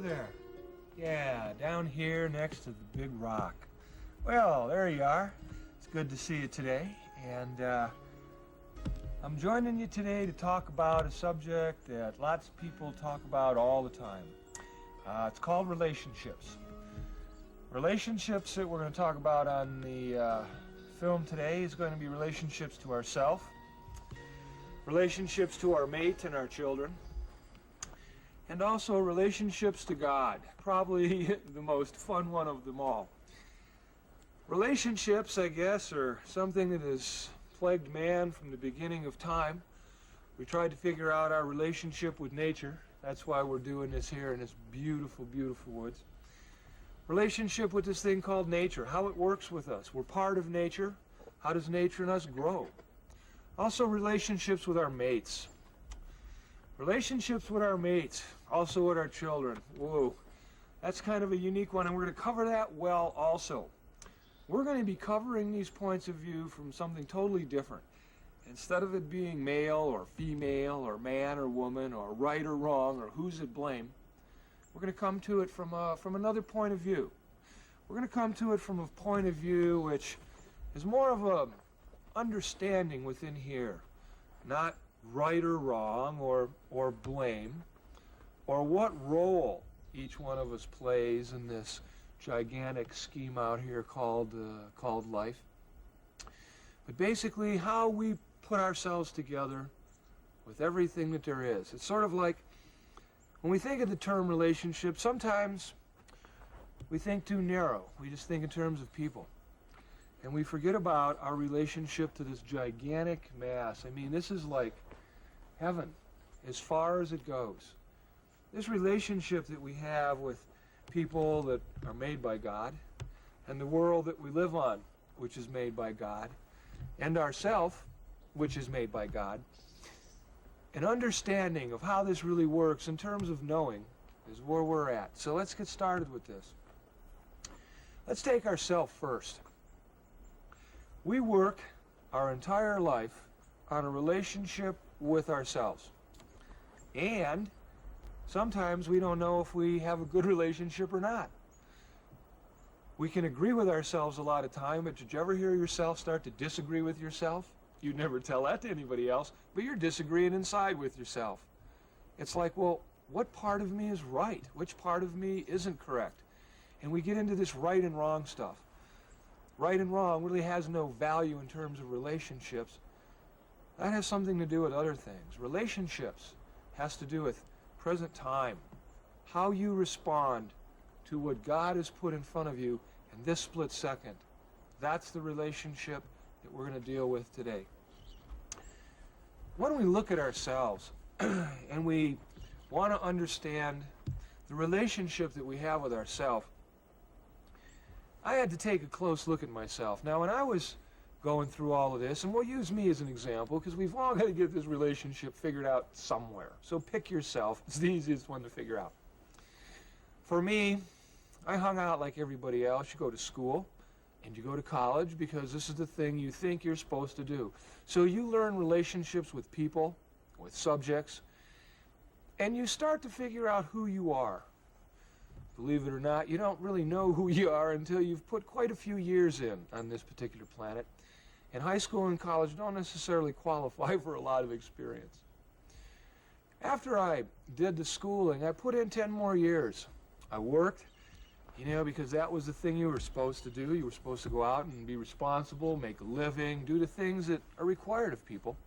there. Yeah, down here next to the big rock. Well, there you are. It's good to see you today. And I'm joining you today to talk about a subject that lots of people talk about all the time. It's called relationships. Relationships that we're going to talk about on the film today is going to be relationships to ourselves, relationships to our mate and our children, and also relationships to God, probably the most fun one of them all. Relationships, I guess, are something that has plagued man from the beginning of time. We tried to figure out our relationship with nature. That's why we're doing this here in this beautiful, beautiful woods. Relationship with this thing called nature, how it works with us. We're part of nature. How does nature and us grow? Also relationships with our mates. Relationships with our mates, also with our children. Whoa, that's kind of a unique one, and we're going to cover that well also. We're going to be covering these points of view from something totally different. Instead of it being male or female or man or woman or right or wrong or who's at blame, we're going to come to it from another point of view. We're going to come to it from a point of view which is more of a understanding within here, not right or wrong or blame, or what role each one of us plays in this gigantic scheme out here called life. But basically how we put ourselves together with everything that there is. It's sort of like when we think of the term relationship, sometimes we think too narrow. We just think in terms of people. And we forget about our relationship to this gigantic mass. I mean, this is like heaven as far as it goes. This relationship that we have with people that are made by God, and the world that we live on, which is made by God, and ourself, which is made by God, an understanding of how this really works in terms of knowing is where we're at. So let's get started with this. Let's take ourselves first. We work our entire life on a relationship with ourselves. And sometimes we don't know if we have a good relationship or not. We can agree with ourselves a lot of time, but did you ever hear yourself start to disagree with yourself? You'd never tell that to anybody else, but you're disagreeing inside with yourself. It's like, well, what part of me is right? Which part of me isn't correct? And we get into this right and wrong stuff. Right and wrong really has no value in terms of relationships. That has something to do with other things. Relationships has to do with present time, how you respond to what God has put in front of you in this split second. That's the relationship that we're going to deal with today. When we look at ourselves and we want to understand the relationship that we have with ourselves, I had to take a close look at myself. Now, when I was going through all of this, and we'll use me as an example because we've all got to get this relationship figured out somewhere. So pick yourself. It's the easiest one to figure out. For me, I hung out like everybody else. You go to school and you go to college because this is the thing you think you're supposed to do. So you learn relationships with people, with subjects, and you start to figure out who you are. Believe it or not, you don't really know who you are until you've put quite a few years in on this particular planet. And high school and college don't necessarily qualify for a lot of experience. After I did the schooling, I put in 10 more years. I worked, because that was the thing you were supposed to do. You were supposed to go out and be responsible, make a living, do the things that are required of people.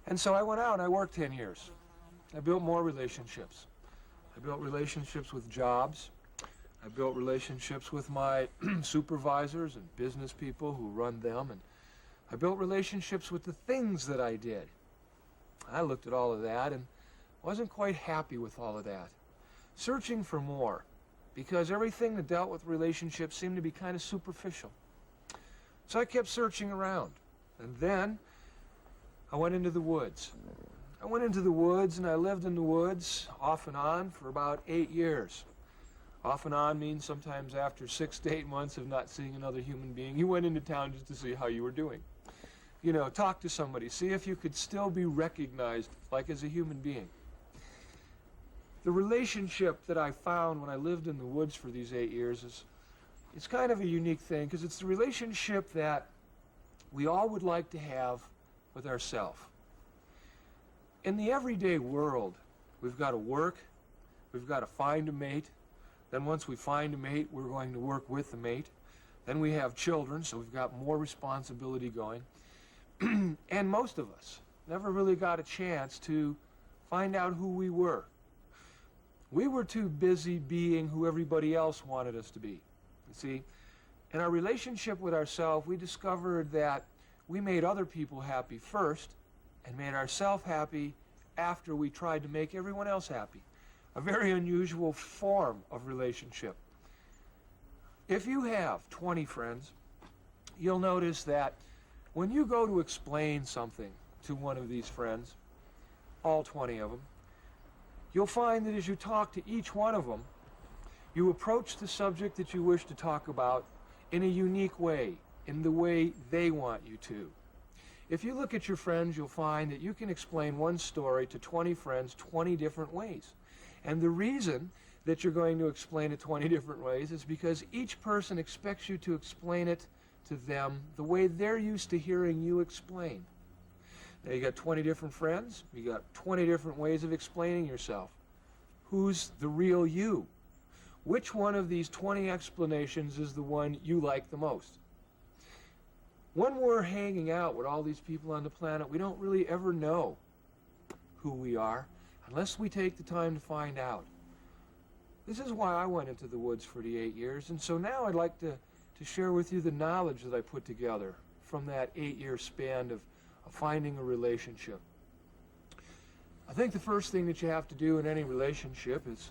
And so I went out and I worked 10 years. I built more relationships. I built relationships with jobs. I built relationships with my supervisors and business people who run them. And I built relationships with the things that I did. I looked at all of that and wasn't quite happy with all of that. Searching for more, because everything that dealt with relationships seemed to be kind of superficial. So I kept searching around. And then I went into the woods. I went into the woods and I lived in the woods off and on for about 8 years. Off and on means sometimes after 6 to 8 months of not seeing another human being, you went into town just to see how you were doing. Talk to somebody, see if you could still be recognized like as a human being. The relationship that I found when I lived in the woods for these 8 years it's kind of a unique thing, because it's the relationship that we all would like to have with ourselves. In the everyday world, we've got to work, we've got to find a mate, then once we find a mate, we're going to work with the mate. Then we have children, so we've got more responsibility going. And most of us never really got a chance to find out who we were. We were too busy being who everybody else wanted us to be. You see, in our relationship with ourselves, we discovered that we made other people happy first and made ourselves happy after we tried to make everyone else happy. A very unusual form of relationship. If you have 20 friends, you'll notice that when you go to explain something to one of these friends, all 20 of them, you'll find that as you talk to each one of them, you approach the subject that you wish to talk about in a unique way, in the way they want you to. If you look at your friends, you'll find that you can explain one story to 20 friends 20 different ways. And the reason that you're going to explain it 20 different ways is because each person expects you to explain it to them the way they're used to hearing you explain. Now you got 20 different friends, you got 20 different ways of explaining yourself. Who's the real you? Which one of these 20 explanations is the one you like the most? When we're hanging out with all these people on the planet, we don't really ever know who we are unless we take the time to find out. This is why I went into the woods for the 8 years, and so now I'd like to share with you the knowledge that I put together from that 8-year span of finding a relationship. I think the first thing that you have to do in any relationship is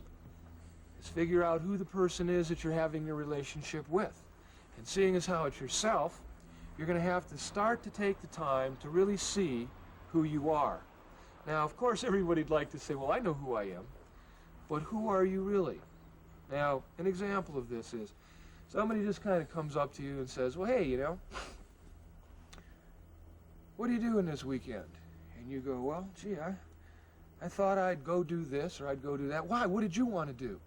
figure out who the person is that you're having a relationship with. And seeing as how it's yourself, you're going to have to start to take the time to really see who you are. Now, of course, everybody'd like to say, well, I know who I am, but who are you really? Now, an example of this is somebody just kind of comes up to you and says, well, hey, you know, what are you doing this weekend? And you go, well, gee, I thought I'd go do this or I'd go do that. Why? What did you want to do?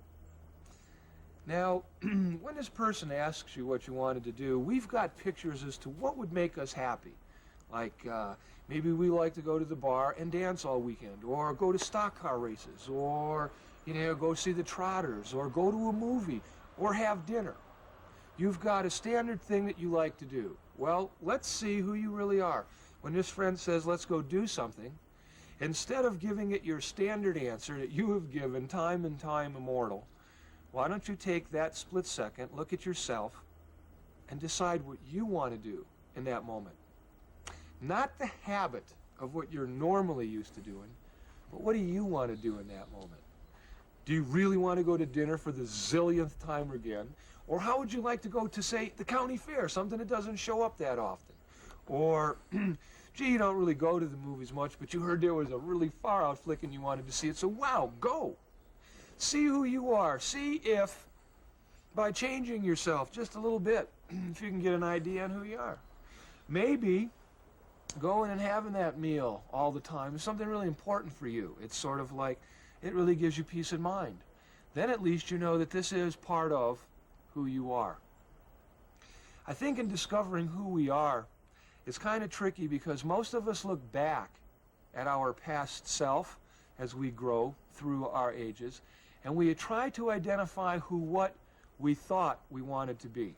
Now, when this person asks you what you wanted to do, we've got pictures as to what would make us happy. Like, maybe we like to go to the bar and dance all weekend, or go to stock car races, or, you know, go see the Trotters, or go to a movie, or have dinner. You've got a standard thing that you like to do. Well, let's see who you really are. When this friend says, let's go do something, instead of giving it your standard answer that you have given time and time immortal, why don't you take that split second, look at yourself, and decide what you want to do in that moment. Not the habit of what you're normally used to doing, but what do you want to do in that moment? Do you really want to go to dinner for the zillionth time again? Or how would you like to go to, say, the county fair, something that doesn't show up that often? Or, gee, you don't really go to the movies much, but you heard there was a really far-out flick and you wanted to see it, so wow, go. See who you are. See if, by changing yourself just a little bit, if you can get an idea on who you are. Maybe going and having that meal all the time is something really important for you. It's sort of like, it really gives you peace of mind. Then at least you know that this is part of who you are. I think in discovering who we are, it's kind of tricky because most of us look back at our past self as we grow through our ages, and we try to identify what we thought we wanted to be.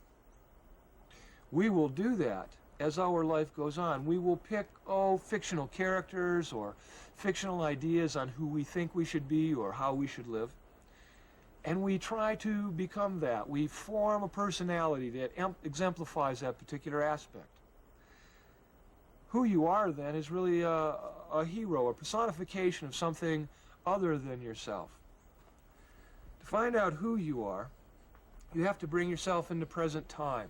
We will do that as our life goes on. We will pick, fictional characters or fictional ideas on who we think we should be or how we should live. And we try to become that. We form a personality that exemplifies that particular aspect. Who you are then is really a hero, a personification of something other than yourself. To find out who you are, you have to bring yourself into present time.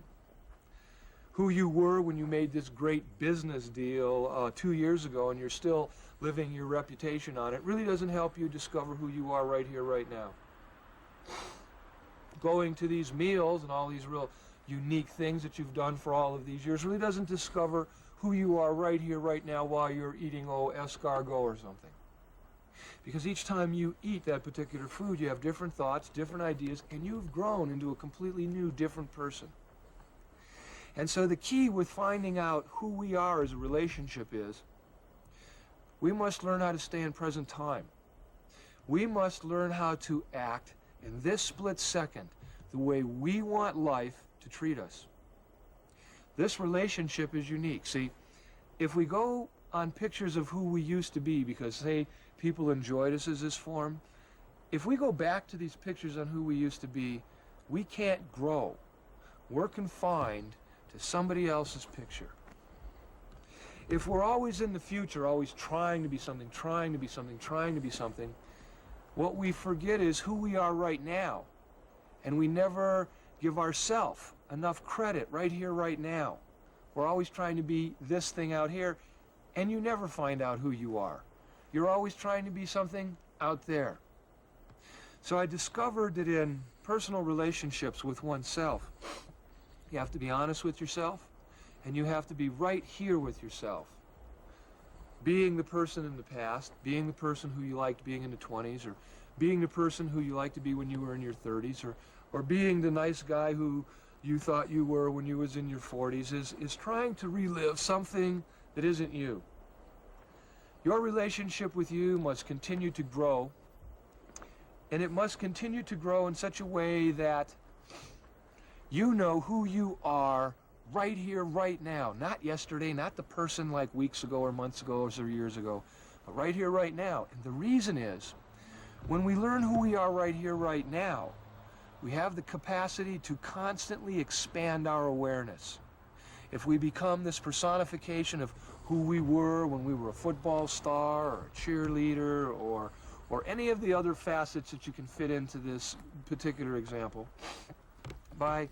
Who you were when you made this great business deal 2 years ago and you're still living your reputation on it really doesn't help you discover who you are right here, right now. Going to these meals and all these real unique things that you've done for all of these years really doesn't discover who you are right here, right now while you're eating escargot or something. Because each time you eat that particular food, you have different thoughts, different ideas, and you've grown into a completely new, different person. And so the key with finding out who we are as a relationship is, we must learn how to stay in present time. We must learn how to act in this split second the way we want life to treat us. This relationship is unique. See, if we go on pictures of who we used to be, because say people enjoyed us as this form, if we go back to these pictures on who we used to be, we can't grow. We're confined to somebody else's picture. If we're always in the future, always trying to be something, trying to be something, trying to be something, what we forget is who we are right now. And we never give ourselves enough credit right here, right now. We're always trying to be this thing out here, and you never find out who you are. You're always trying to be something out there. So I discovered that in personal relationships with oneself, you have to be honest with yourself, and you have to be right here with yourself. Being the person in the past, being the person who you liked being in the 20s, or being the person who you liked to be when you were in your 30s, or being the nice guy who you thought you were when you was in your 40s, is trying to relive something that isn't you. Your relationship with you must continue to grow, and it must continue to grow in such a way that you know who you are right here, right now. Not yesterday, not the person like weeks ago or months ago or years ago, but right here, right now. And the reason is, when we learn who we are right here, right now, we have the capacity to constantly expand our awareness. If we become this personification of who we were when we were a football star or a cheerleader or any of the other facets that you can fit into this particular example, by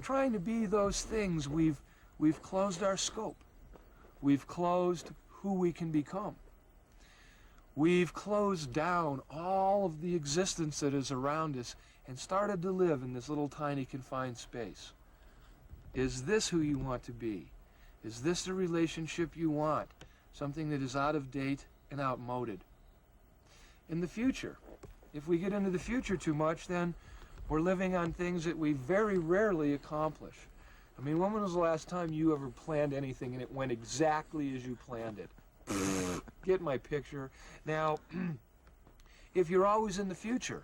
trying to be those things, we've closed our scope. We've closed who we can become. We've closed down all of the existence that is around us and started to live in this little tiny confined space. Is this who you want to be? Is this the relationship you want? Something that is out of date and outmoded. In the future, if we get into the future too much, then we're living on things that we very rarely accomplish. I mean, when was the last time you ever planned anything and it went exactly as you planned it? Get my picture. Now, if you're always in the future,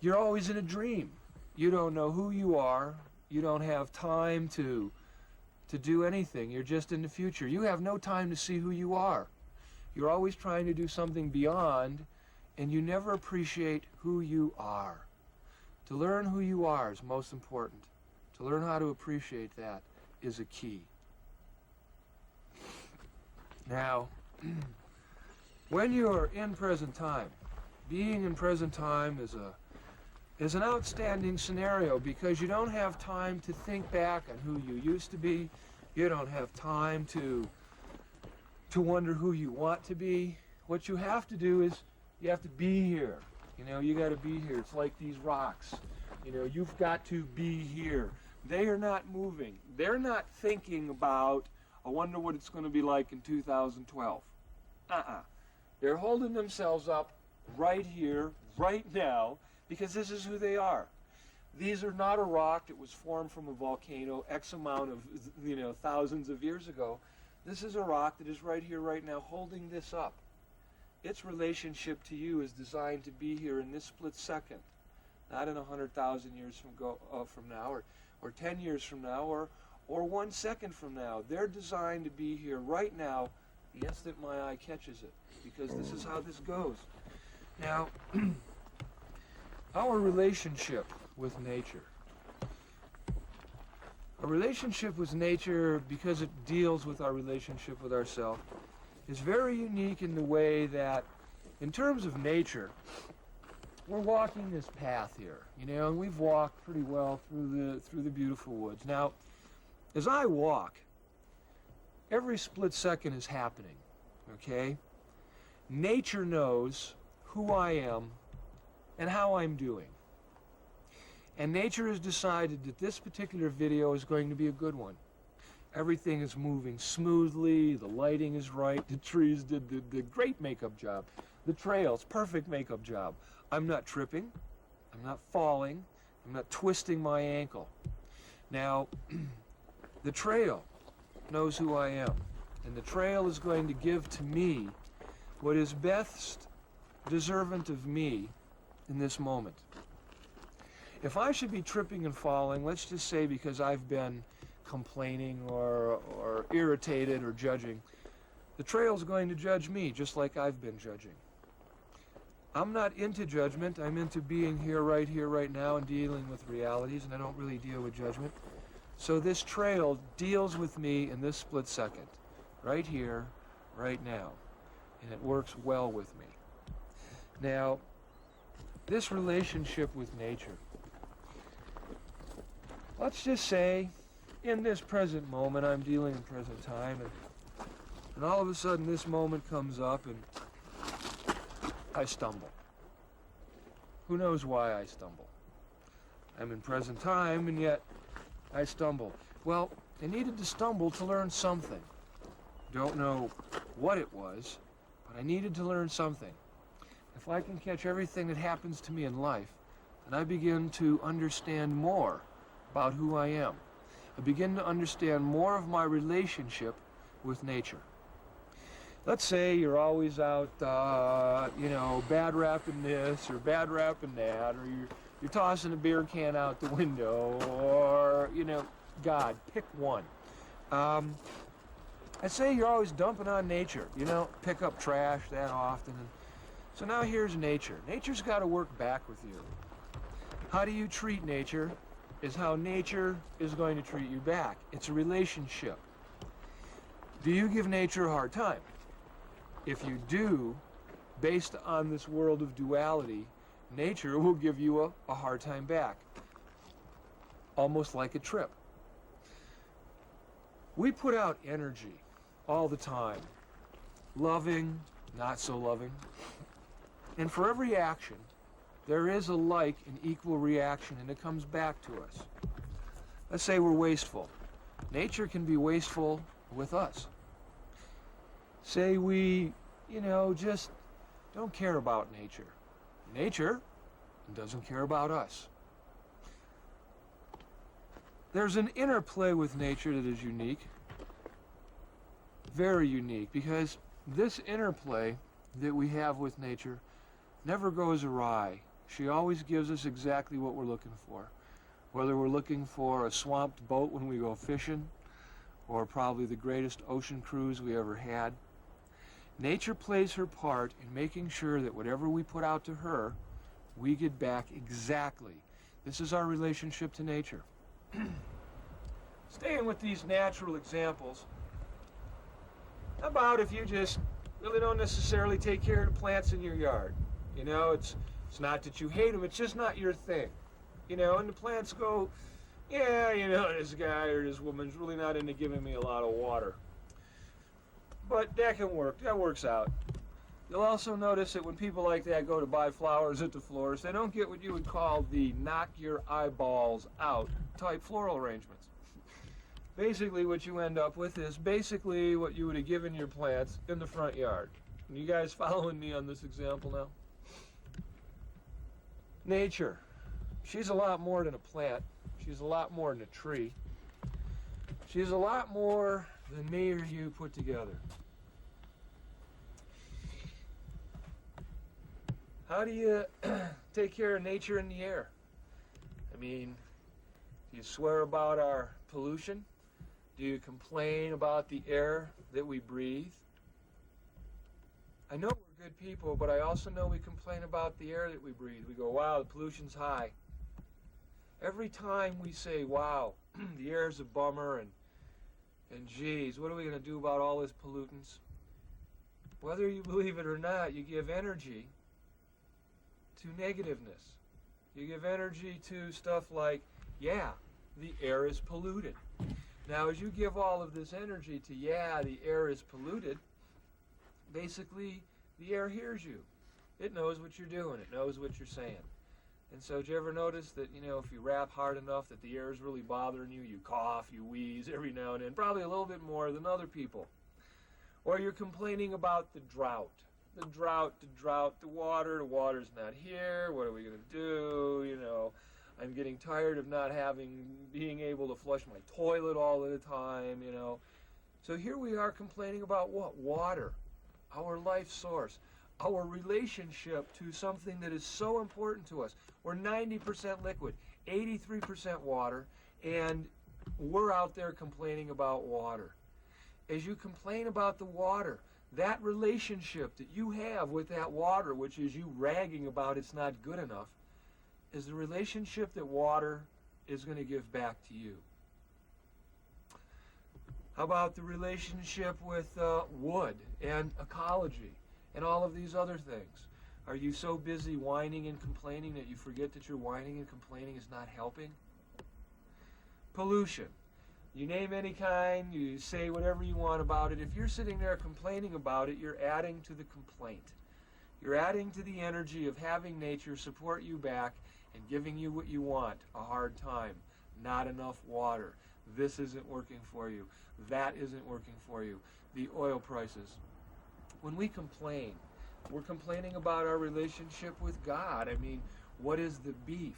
you're always in a dream. You don't know who you are. You don't have time to do anything. You're just in the future. You have no time to see who you are. You're always trying to do something beyond, and you never appreciate who you are. To learn who you are is most important. To learn how to appreciate that is a key. Now, when you're in present time, being in present time is an outstanding scenario because you don't have time to think back on who you used to be. You don't have time to wonder who you want to be. What you have to do is you have to be here. You know, you got to be here. It's like these rocks. You know, you've got to be here. They are not moving. They're not thinking about, I wonder what it's going to be like in 2012. They're holding themselves up right here, right now, because this is who they are. These are not a rock that was formed from a volcano X amount of, thousands of years ago. This is a rock that is right here, right now, holding this up. Its relationship to you is designed to be here in this split second, not in 100,000 years from now, or 10 years from now, or 1 second from now. They're designed to be here right now, the instant my eye catches it, because this is how this goes. Now, our relationship with nature. A relationship with nature, because it deals with our relationship with ourselves, is very unique in the way that, in terms of nature, we're walking this path here, and we've walked pretty well through the beautiful woods. Now, as I walk, every split second is happening, okay? Nature knows who I am and how I'm doing. And nature has decided that this particular video is going to be a good one. Everything is moving smoothly, the lighting is right, the trees did the great makeup job. The trails, perfect makeup job. I'm not tripping, I'm not falling, I'm not twisting my ankle. Now, the trail knows who I am, and the trail is going to give to me what is best deserving of me in this moment. If I should be tripping and falling, let's just say because I've been complaining or irritated or judging, the trail's going to judge me just like I've been judging. I'm not into judgment. I'm into being here, right now, and dealing with realities, and I don't really deal with judgment. So this trail deals with me in this split second, right here, right now, and it works well with me. Now, this relationship with nature, let's just say in this present moment, I'm dealing in present time, and all of a sudden this moment comes up and I stumble. Who knows why I stumble? I'm in present time and yet I stumble. Well, I needed to stumble to learn something. Don't know what it was, but I needed to learn something. If I can catch everything that happens to me in life, then I begin to understand more about who I am. I begin to understand more of my relationship with nature. Let's say you're always out, bad rapping this or bad rapping that, or you're tossing a beer can out the window, or, God, pick one. I'd say you're always dumping on nature, pick up trash that often. And so now here's nature. Nature's got to work back with you. How do you treat nature is how nature is going to treat you back. It's a relationship. Do you give nature a hard time? If you do, based on this world of duality, nature will give you a hard time back. Almost like a trip. We put out energy all the time. Loving, not so loving. And for every action, there is a like and equal reaction, and it comes back to us. Let's say we're wasteful. Nature can be wasteful with us. Say we, just don't care about nature. Nature doesn't care about us. There's an interplay with nature that is unique, very unique, because this interplay that we have with nature never goes awry. She always gives us exactly what we're looking for. Whether we're looking for a swamped boat when we go fishing, or probably the greatest ocean cruise we ever had. Nature plays her part in making sure that whatever we put out to her, we get back exactly. This is our relationship to nature. Staying with these natural examples, how about if you just really don't necessarily take care of the plants in your yard? It's not that you hate them, it's just not your thing. And the plants go, this guy or this woman's really not into giving me a lot of water. But that can work, that works out. You'll also notice that when people like that go to buy flowers at the florist, they don't get what you would call the knock your eyeballs out type floral arrangements. Basically what you end up with is basically what you would have given your plants in the front yard. You guys following me on this example now? Nature. She's a lot more than a plant. She's a lot more than a tree. She's a lot more than me or you put together. How do you take care of nature in the air? Do you swear about our pollution? Do you complain about the air that we breathe? I know we're good people, but I also know we complain about the air that we breathe. We go, wow, the pollution's high. Every time we say, wow, the air's a bummer, and geez, what are we going to do about all this pollutants? Whether you believe it or not, you give energy to negativeness. You give energy to stuff like, yeah, the air is polluted. Now, as you give all of this energy to, yeah, the air is polluted, basically, the air hears you. It knows what you're doing. It knows what you're saying. And so, did you ever notice that, if you rap hard enough that the air is really bothering you, you cough, you wheeze every now and then, probably a little bit more than other people. Or you're complaining about the drought. the drought to drought the water's not here, what are we going to do, you know, I'm getting tired of not being able to flush my toilet all the time, you know. So here we are complaining about what? Water, our life source, our relationship to something that is so important to us. We're 90% liquid, 83% water, and we're out there complaining about water. As you complain about the water, that relationship that you have with that water, which is you ragging about it's not good enough, is the relationship that water is going to give back to you. How about the relationship with wood and ecology and all of these other things? Are you so busy whining and complaining that you forget that your whining and complaining is not helping? Pollution. You name any kind, you say whatever you want about it. If you're sitting there complaining about it, you're adding to the complaint. You're adding to the energy of having nature support you back and giving you what you want, a hard time, not enough water. This isn't working for you. That isn't working for you. The oil prices. When we complain, we're complaining about our relationship with God. I mean, what is the beef?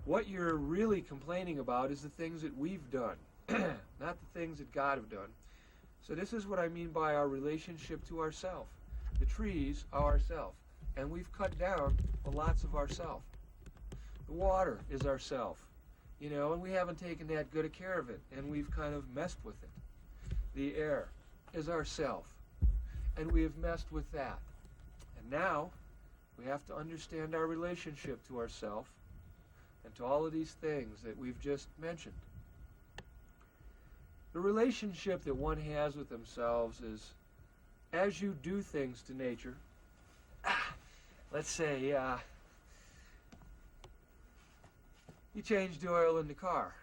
What you're really complaining about is the things that we've done, not the things that God have done. So this is what I mean by our relationship to ourself. The trees are ourself, and we've cut down lots of ourself. The water is ourself, you know, and we haven't taken that good a care of it, and we've kind of messed with it. The air is ourself, and we have messed with that. And now we have to understand our relationship to ourself and to all of these things that we've just mentioned. The relationship that one has with themselves is, as you do things to nature, let's say you changed the oil in the car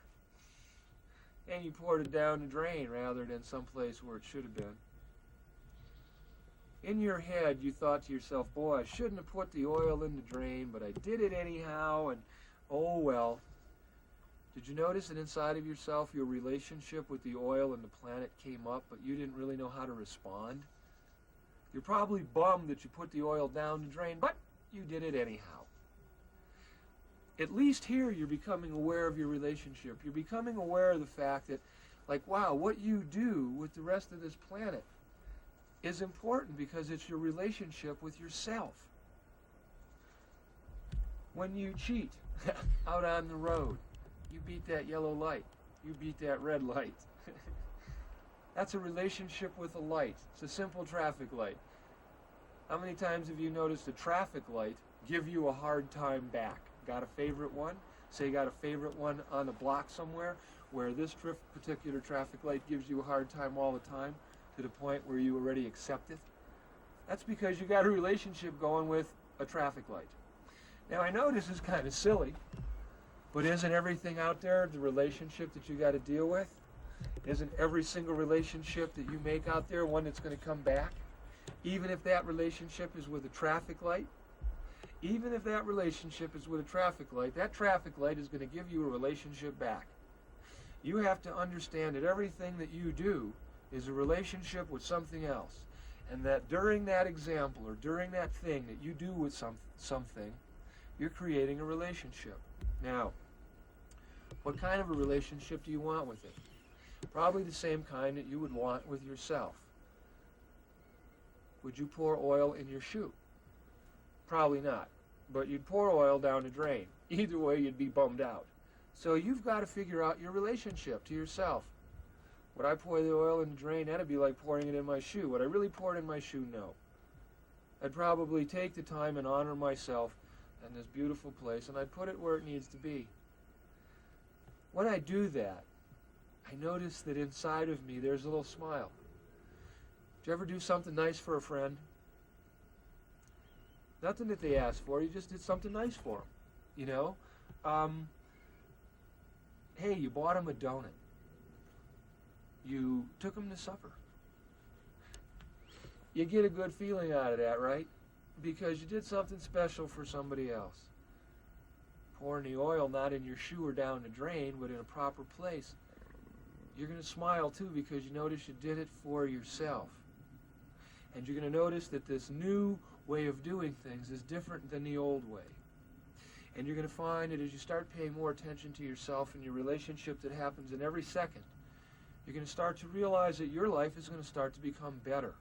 and you poured it down the drain rather than someplace where it should have been. In your head you thought to yourself, boy, I shouldn't have put the oil in the drain, but I did it anyhow, and oh well. Did you notice that inside of yourself your relationship with the oil and the planet came up, but you didn't really know how to respond? You're probably bummed that you put the oil down the drain, but you did it anyhow. At least here you're becoming aware of your relationship. You're becoming aware of the fact that, like, wow, what you do with the rest of this planet is important because it's your relationship with yourself. When you cheat out on the road, you beat that yellow light, you beat that red light. That's a relationship with a light. It's a simple traffic light. How many times have you noticed a traffic light give you a hard time back? Got a favorite one? Say you got a favorite one on the block somewhere where this particular traffic light gives you a hard time all the time to the point where you already accept it. That's because you got a relationship going with a traffic light. Now I know this is kind of silly, but isn't everything out there the relationship that you got to deal with? Isn't every single relationship that you make out there one that's going to come back? Even if that relationship is with a traffic light? Even if that relationship is with a traffic light, that traffic light is going to give you a relationship back. You have to understand that everything that you do is a relationship with something else. And that during that example or during that thing that you do with something, you're creating a relationship. Now, what kind of a relationship do you want with it? Probably the same kind that you would want with yourself. Would you pour oil in your shoe? Probably not. But you'd pour oil down the drain. Either way, you'd be bummed out. So you've got to figure out your relationship to yourself. Would I pour the oil in the drain? That'd be like pouring it in my shoe. Would I really pour it in my shoe? No. I'd probably take the time and honor myself and this beautiful place, and I'd put it where it needs to be. When I do that, I notice that inside of me there's a little smile. Did you ever do something nice for a friend? Nothing that they asked for, you just did something nice for them, you know? Hey, you bought them a donut. You took them to supper. You get a good feeling out of that, right? Because you did something special for somebody else. Pouring the oil not in your shoe or down the drain, but in a proper place. You're going to smile too because you notice you did it for yourself. And you're going to notice that this new way of doing things is different than the old way. And you're going to find that as you start paying more attention to yourself and your relationship that happens in every second, you're going to start to realize that your life is going to start to become better.